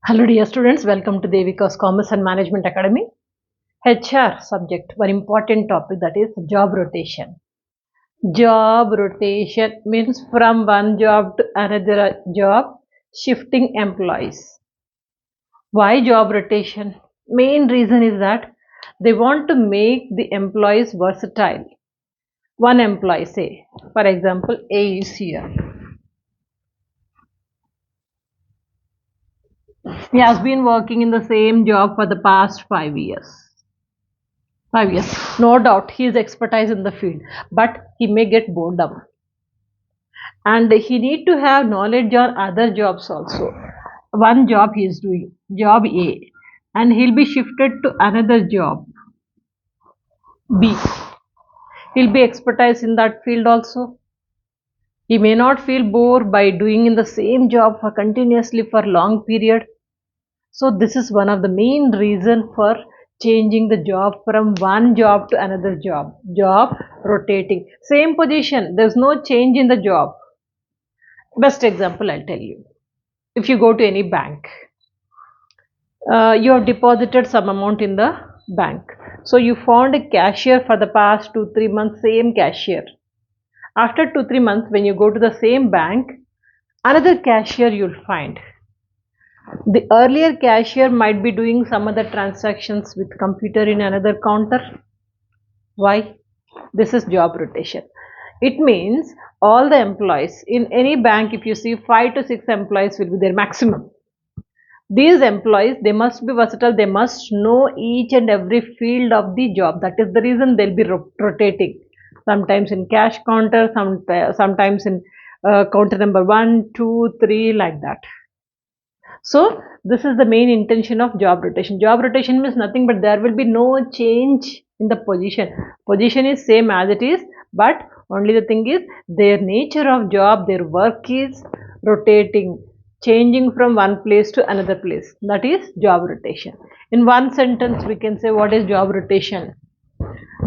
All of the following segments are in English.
Hello dear students, welcome to Devika's Commerce and Management Academy. HR subject, one important topic, that is job rotation. Job rotation means from one job to another job, shifting employees. Why job rotation? Main reason is that they want to make the employees versatile. One employee, say for example A is here. He has been working in the same job for the past 5 years. 5 years. No doubt he is expertise in the field, but he may get boredom. And he need to have knowledge on other jobs also. One job he is doing, job A, and he'll be shifted to another job, B. He'll be expertise in that field also. He may not feel bored by doing in the same job for continuously for long period. So this is one of the main reason for changing the job from one job to another job. Job rotating. Same position, there's no change in the job. Best example I'll tell you. If you go to any bank, you have deposited some amount in the bank. So you found a cashier for the past 2-3 months, same cashier. After 2-3 months, when you go to the same bank, another cashier you'll find. The earlier cashier might be doing some other transactions with computer in another counter. Why? This is job rotation. It means all the employees in any bank, if you see 5 to 6 employees will be their maximum. These employees, they must be versatile, they must know each and every field of the job. That is the reason they'll be rotating. Sometimes in cash counter, sometimes in counter number 1, 2, 3, like that. So this is the main intention of job rotation. Job rotation means nothing but there will be no change in the position. Position is same as it is, but only the thing is their nature of job, their work is rotating, changing from one place to another place. That is job rotation. In one sentence we can say what is job rotation.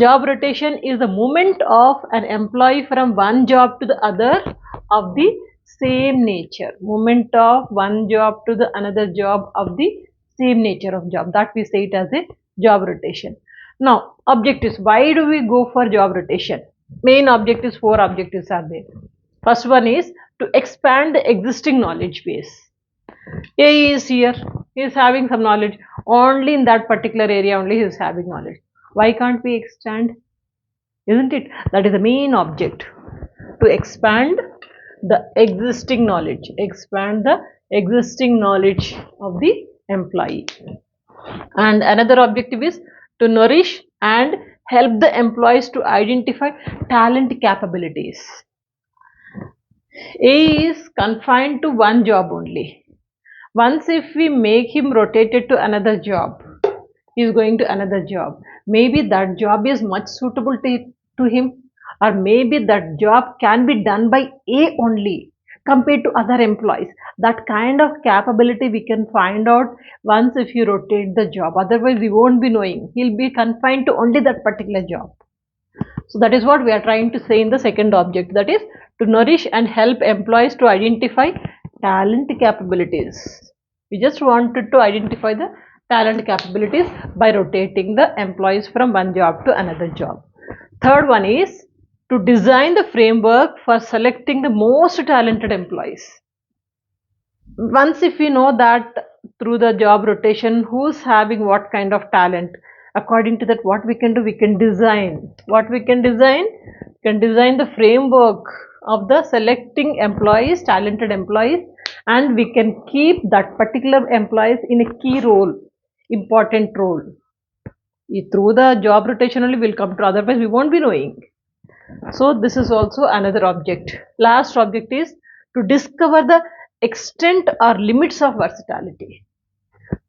Job rotation is the movement of an employee from one job to the other of the same nature. Movement of one job to the another job of the same nature of job. That we say it as a job rotation. Now, objectives. Why do we go for job rotation? Main objectives, 4 objectives are there. First one is to expand the existing knowledge base. A is here. He is having some knowledge. Only in that particular area only he is having knowledge. Why can't we extend? Isn't it? That is the main object. To expand the existing knowledge. Expand the existing knowledge of the employee. And another objective is to nourish and help the employees to identify talent capabilities. A is confined to one job only. Once if we make him rotated to another job, he is going to another job. Maybe that job is much suitable to him, or maybe that job can be done by A only compared to other employees. That kind of capability we can find out once if you rotate the job. Otherwise, we won't be knowing. He'll be confined to only that particular job. So that is what we are trying to say in the second object, that is to nourish and help employees to identify talent capabilities. We just wanted to identify the talent capabilities by rotating the employees from one job to another job. Third one is to design the framework for selecting the most talented employees. Once if we know that through the job rotation who's having what kind of talent, according to that what we can do, we can design. What we can design? We can design the framework of the selecting employees, talented employees, and we can keep that particular employees in a key role, important role. Through the job rotation only will come to, otherwise we won't be knowing. So this is also another object. Last object is to discover the extent or limits of versatility.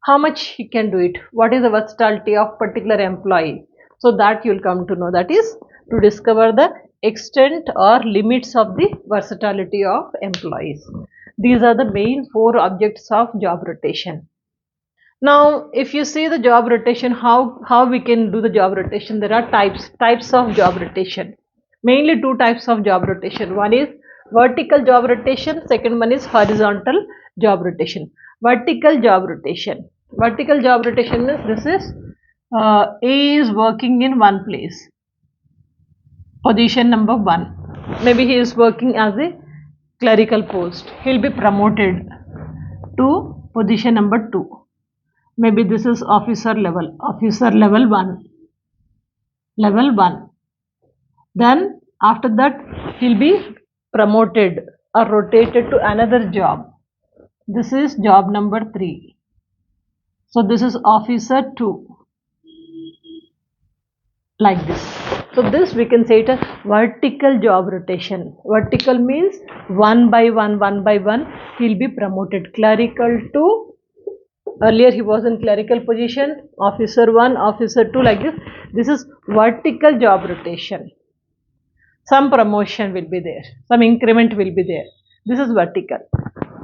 How much he can do it, what is the versatility of particular employee, so that you'll come to know. That is to discover the extent or limits of the versatility of employees. These are the main 4 objects of job rotation. Now if you see the job rotation, how we can do the job rotation, there are types of job rotation. Mainly 2 types of job rotation. One is Vertical job rotation, second one is horizontal job rotation. Vertical job rotation. Vertical job rotation means this is A is working in one place, position number 1. Maybe he is working as a clerical post. He'll be promoted to position number 2. Maybe this is officer level 1. Level 1. Then after that he'll be promoted or rotated to another job. This is job number 3. So this is officer 2, like this. So this we can say it as vertical job rotation. Vertical means one by one he'll be promoted. Clerical to, earlier he was in clerical position, officer 1, officer 2, like this. This is vertical job rotation. Some promotion will be there, some increment will be there. This is vertical.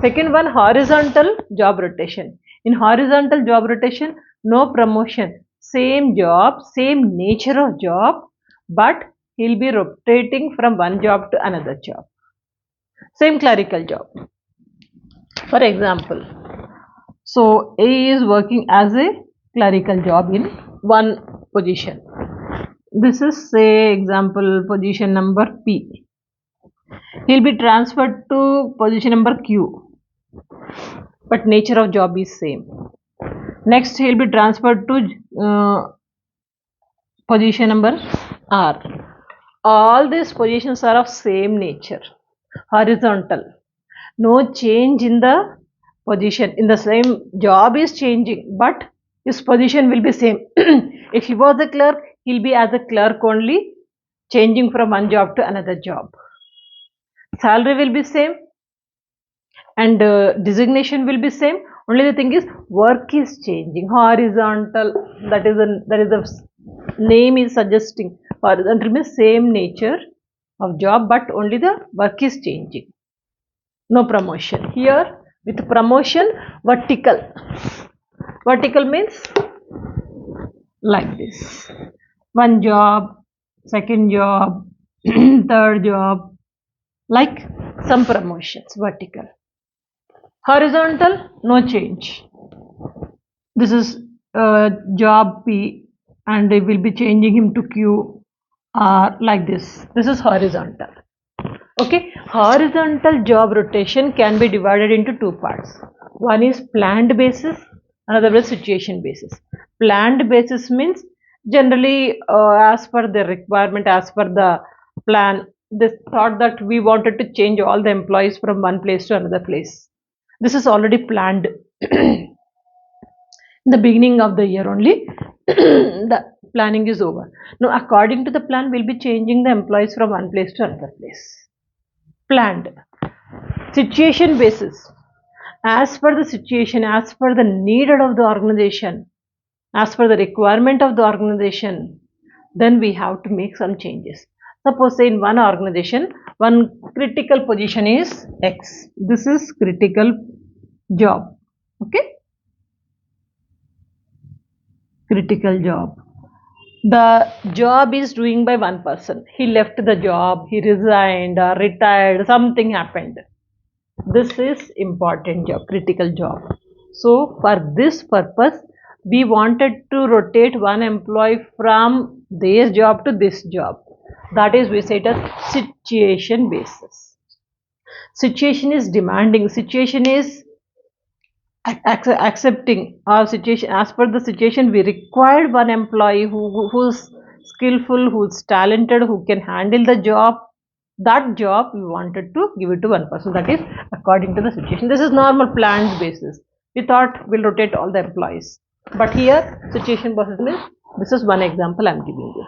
Second one, horizontal job rotation. In horizontal job rotation, no promotion, same job, same nature of job, but he'll be rotating from one job to another job. Same clerical job. For example, so A is working as a clerical job in one position. This is, say, example position number P. He'll be transferred to position number Q, but nature of job is same. Next he'll be transferred to position number R. All these positions are of same nature, horizontal. No change in the position, in the same job is changing, but his position will be same. If he was a clerk, he'll be as a clerk only, changing from one job to another job. Salary will be same and designation will be same. Only the thing is work is changing. Horizontal, that is the name is suggesting. Horizontal means same nature of job, but only the work is changing. No promotion. Here with promotion, vertical. Vertical means like this. One job, second job, third job, like some promotions, vertical. Horizontal, no change. This is job P and we will be changing him to Q, like this. This is horizontal. Okay, horizontal job rotation can be divided into two parts. One is planned basis, another is situation basis. Planned basis means generally as per the requirement, as per the plan, they thought that we wanted to change all the employees from one place to another place. This is already planned in the beginning of the year only. The planning is over. Now according to the plan, we'll be changing the employees from one place to another place. Planned. Situation basis. As per the situation, as per the needed of the organization, as per the requirement of the organization, then we have to make some changes. Suppose say in one organization, one critical position is X. This is critical job. Okay? Critical job. The job is doing by one person. He left the job, he resigned or retired, something happened. This is important job, critical job. So for this purpose, we wanted to rotate one employee from their job to this job. That is, we say it as situation basis. Situation is demanding, situation is accepting our situation. As per the situation, we required one employee who's skillful, who's talented, who can handle the job. That job we wanted to give it to one person. That is according to the situation. This is normal planned basis. We thought we'll rotate all the employees, but here situation basis means this is one example I'm giving you.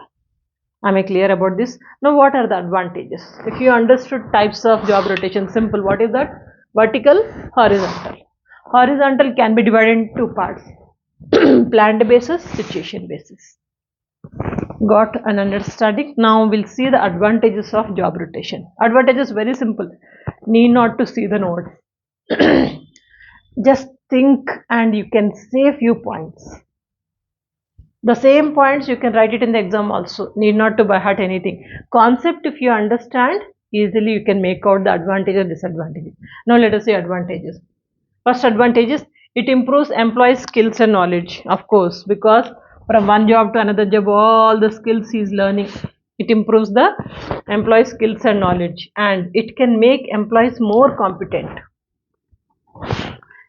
Am I clear about this? Now what are the advantages? If you understood types of job rotation, simple. What is that? Vertical, horizontal. Horizontal can be divided in two parts. Planned basis, situation basis. Got an understanding? Now we'll see the advantages of job rotation. Advantages very simple. Need not to see the notes. Just think and you can say few points. The same points you can write it in the exam also. Need not to by heart anything. Concept if you understand, easily you can make out the advantage or disadvantages. Now let us see advantages. First advantage is it improves employee skills and knowledge, of course, because from one job to another job, all the skills he is learning. It improves the employee skills and knowledge, and it can make employees more competent.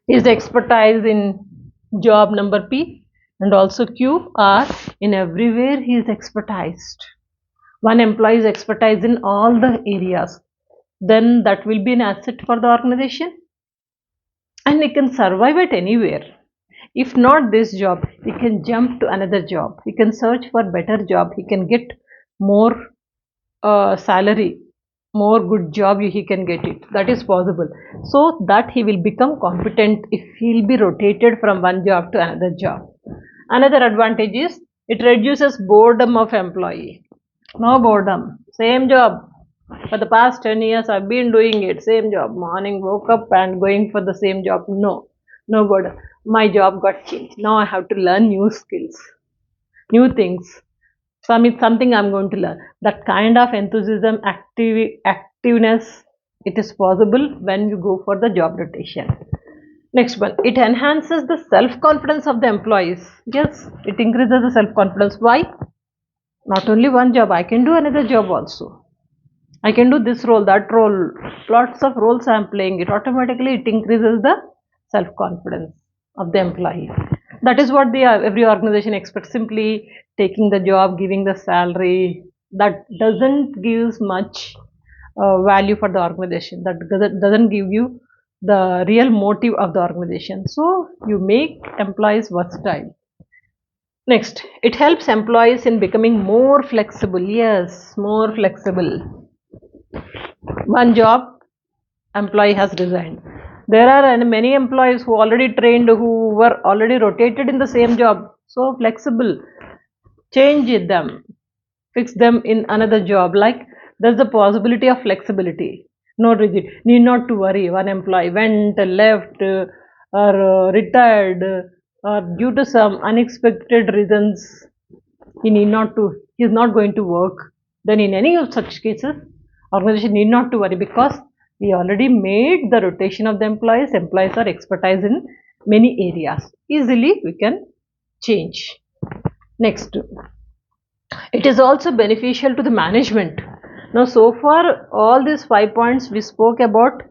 His expertise in job number P and also Q are in everywhere he is expertised. One employee is expertise in all the areas, then that will be an asset for the organization, and he can survive at anywhere. If not this job, he can jump to another job, he can search for better job, he can get more salary, more good job he can get it. That is possible. So that he will become competent if he will be rotated from one job to another job. Another advantage is it reduces boredom of employee. No boredom. Same job. For the past 10 years, I've been doing it. Same job. Morning, woke up and going for the same job. No. No boredom. My job got changed. Now I have to learn new skills, new things. Something I'm going to learn. That kind of enthusiasm, activeness, it is possible when you go for the job rotation. Next one, it enhances the self-confidence of the employees. Yes, it increases the self-confidence. Why? Not only one job, I can do another job also. I can do this role, that role, lots of roles I am playing. It automatically it increases the self-confidence of the employee. That is what every organization expects. Simply taking the job, giving the salary, that doesn't give much value for the organization. That doesn't give you the real motive of the organization. So you make employees versatile. Next, it helps employees in becoming more flexible. Yes, more flexible. One job employee has resigned. There are many employees who already trained, who were already rotated in the same job. So flexible. Change them, fix them in another job. Like there's the possibility of flexibility. No rigid. Need not to worry. One employee went, left, or retired, or due to some unexpected reasons, he is not going to work. Then in any of such cases, organization need not to worry because we already made the rotation of the employees. Employees are expertise in many areas. Easily we can change. Next, it is also beneficial to the management. Now, so far, all these 5 points we spoke about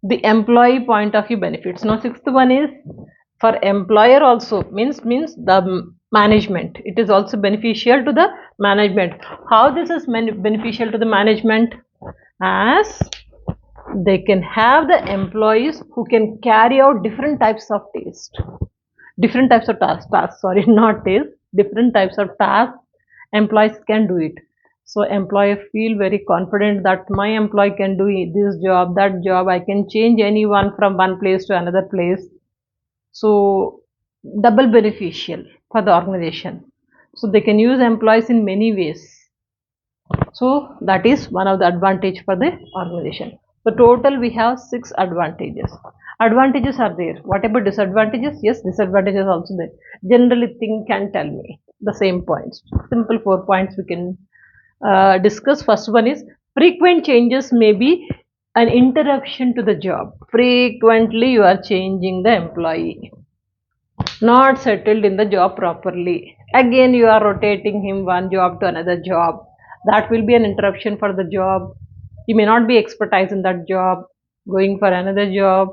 the employee point of view benefits. Now, sixth one is for employer also means the management. It is also beneficial to the management. How this is beneficial to the management? As they can have the employees who can carry out different types of tasks, sorry, not taste, different types of tasks. Employees can do it. So employer feel very confident that my employee can do this job, that job. I can change anyone from one place to another place. So double beneficial for the organization. So they can use employees in many ways. So that is one of the advantage for the organization. So total we have 6 advantages. Advantages are there. What about disadvantages? Yes, disadvantages also there. Generally think can tell me the same points. Simple 4 points we can discuss. First one is frequent changes may be an interruption to the job. Frequently you are changing the employee, not settled in the job properly. Again you are rotating him one job to another job. That will be an interruption for the job. He may not be expertise in that job, going for another job.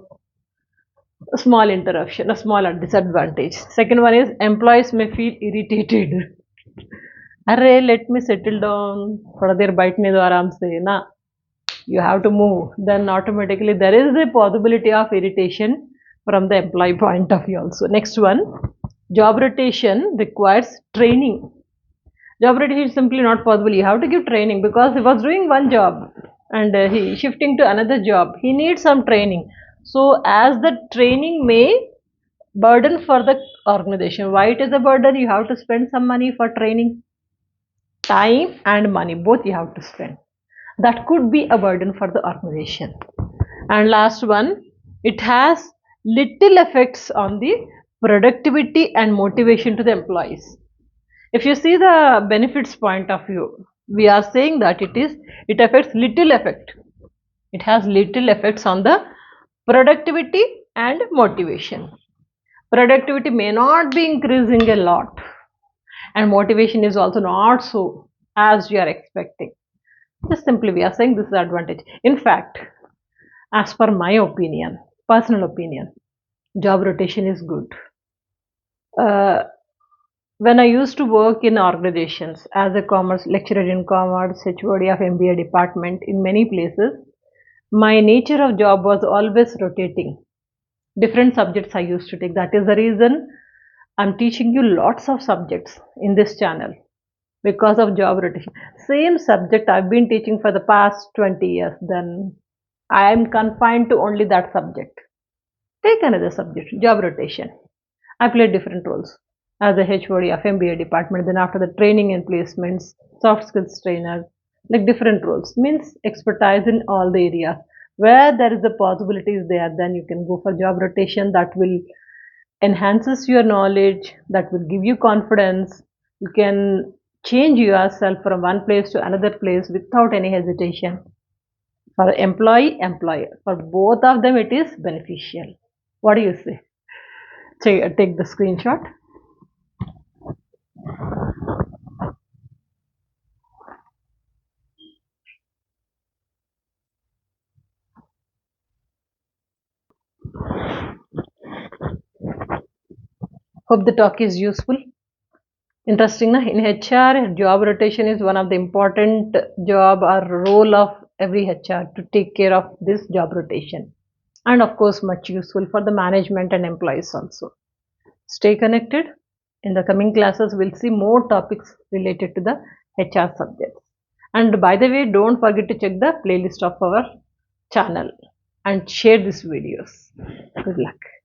A small interruption, a small disadvantage. Second one is employees may feel irritated. Array, let me settle down. थोड़ा देर बैठने दो आराम से ना. You have to move. Then automatically there is a possibility of irritation from the employee point of view also. Next one, job rotation requires training. Job rotation is simply not possible. You have to give training because he was doing one job and he shifting to another job. He needs some training. So as the training may burden for the organization. Why it is a burden? You have to spend some money for training. Time and money, both you have to spend. That could be a burden for the organization. And last one, it has little effects on the productivity and motivation to the employees. If you see the benefits point of view, We are saying that it affects little effect. It has little effects on the productivity and motivation. Productivity may not be increasing a lot, and motivation is also not so as you are expecting. Just simply we are saying this is advantage. In fact, as per my opinion, personal opinion, job rotation is good. Uh, when I used to work in organizations as a commerce lecturer in commerce, HOD of MBA department in many places, my nature of job was always rotating. Different subjects I used to take. That is the reason I'm teaching you lots of subjects in this channel because of job rotation. Same subject I've been teaching for the past 20 years, then I am confined to only that subject. Take another subject, job rotation. I played different roles as a HOD of MBA department, then after the training and placements, soft skills trainer, like different roles. Means expertise in all the areas. Where there is a possibility is there, then you can go for job rotation that will enhances your knowledge, that will give you confidence. You can change yourself from one place to another place without any hesitation. For employee, employer, for both of them it is beneficial. What do you say? Take the screenshot. Hope the talk is useful. Interesting, na? In HR, job rotation is one of the important job or role of every HR to take care of this job rotation. And of course, much useful for the management and employees also. Stay connected. In the coming classes, we'll see more topics related to the HR subjects. And by the way, don't forget to check the playlist of our channel and share these videos. Good luck.